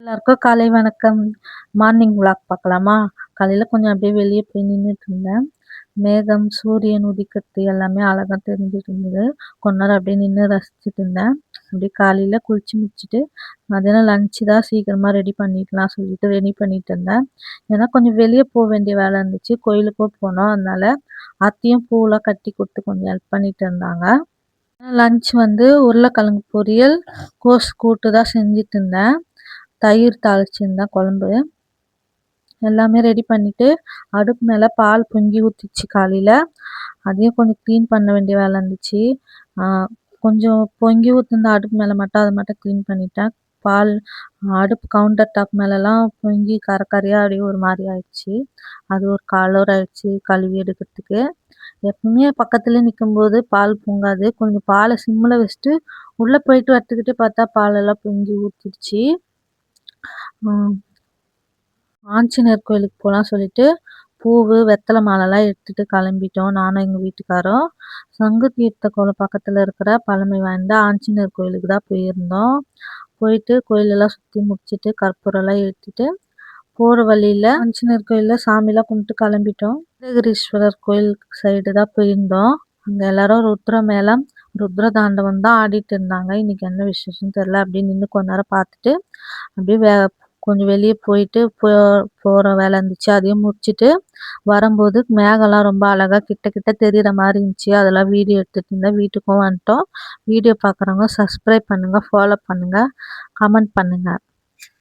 எல்லாருக்கும் காலை வணக்கம். மார்னிங் விளாக் பார்க்கலாமா? காலையில கொஞ்சம் அப்படியே வெளியே போய் நின்றுட்டு இருந்தேன். மேகம், சூரியன் உதிக்கிறது எல்லாமே அழகா தெரிஞ்சுட்டு இருந்தது. கொஞ்ச நேரம் அப்படியே நின்று ரசிச்சுட்டு இருந்தேன். அப்படியே காலையில குளிச்சு முடிச்சுட்டு மதியானம் லஞ்சு தான் சீக்கிரமா ரெடி பண்ணிக்கலாம் சொல்லிட்டு ரெடி பண்ணிட்டு இருந்தேன். ஏன்னா கொஞ்சம் வெளியே போக வேண்டிய வேலை இருந்துச்சு. கோயிலுக்கும் போனோம். அதனால அத்தையும் பூவெல்லாம் கட்டி கொடுத்து கொஞ்சம் ஹெல்ப் பண்ணிட்டு இருந்தாங்க. லஞ்ச் உருளைக்கிழங்கு பொரியல், கோஸ் கூட்டு தான் செஞ்சுட்டு இருந்தேன். தயிர் தாளிச்சிருந்தேன் குழம்பு. எல்லாமே ரெடி பண்ணிட்டு அடுப்பு மேலே பால் பொங்கி ஊற்றிச்சு காலையில். அதையும் கொஞ்சம் க்ளீன் பண்ண வேண்டிய வேலை இருந்துச்சு. கொஞ்சம் பொங்கி ஊற்றிருந்த அடுப்பு மேலே மட்டும் அதை மட்டும் க்ளீன் பண்ணிட்டேன். பால் அடுப்பு கவுண்டர் டாப் மேலெலாம் பொங்கி கரையாக அப்படியே ஒரு மாதிரி ஆயிடுச்சு. அது ஒரு கலர் ஆயிடுச்சு கழுவி எடுக்கிறதுக்கு. எப்பவுமே பக்கத்துலேயே நிற்கும்போது பால் பொங்காது. கொஞ்சம் பாலை சிம்மில் வச்சுட்டு உள்ளே போயிட்டு வரத்துக்கிட்டே பார்த்தா பாலெல்லாம் பொங்கி ஊற்றிடுச்சு. ஆஞ்சநேயர் கோயிலுக்கு போகலாம் சொல்லிட்டு பூவு, வெத்தலை மாலைலாம் எடுத்துகிட்டு கிளம்பிட்டோம் நானும் எங்கள் வீட்டுக்காரும். சங்கு தீர்த்த கோலம் பக்கத்தில் இருக்கிற பழமை வாய்ந்த ஆஞ்சநேயர் கோயிலுக்கு தான் போயிருந்தோம். போயிட்டு கோயிலெல்லாம் சுற்றி முடிச்சுட்டு கற்பூரம்லாம் ஏற்றிட்டு போகிற வழியில் ஆஞ்சநேயர் கோயிலில் சாமிலாம் கும்பிட்டு கிளம்பிட்டோம். நீலகிரீஸ்வரர் கோயில் சைடு தான் போயிருந்தோம். அங்கே எல்லாரும் ருத்ர மேளம், ருத்ர தாண்டவம் தான் ஆடிட்டு இருந்தாங்க. இன்னைக்கு என்ன விசேஷம்னு தெரியல. அப்படியே நின்று கொஞ்ச நேரம் பார்த்துட்டு அப்படியே கொஞ்சம் வெளியே போயிட்டு போகிற வேலை இருந்துச்சு. அதையும் முடிச்சுட்டு வரும்போது மேகம்லாம் ரொம்ப அழகாக கிட்ட கிட்ட தெரிகிற மாதிரி இருந்துச்சு. அதெல்லாம் வீடியோ எடுத்துகிட்டு இருந்தேன். வீட்டுக்கும் வந்துட்டோம். வீடியோ பார்க்குறவங்க சப்ஸ்கிரைப் பண்ணுங்கள், ஃபாலோ பண்ணுங்கள், கமெண்ட் பண்ணுங்கள்.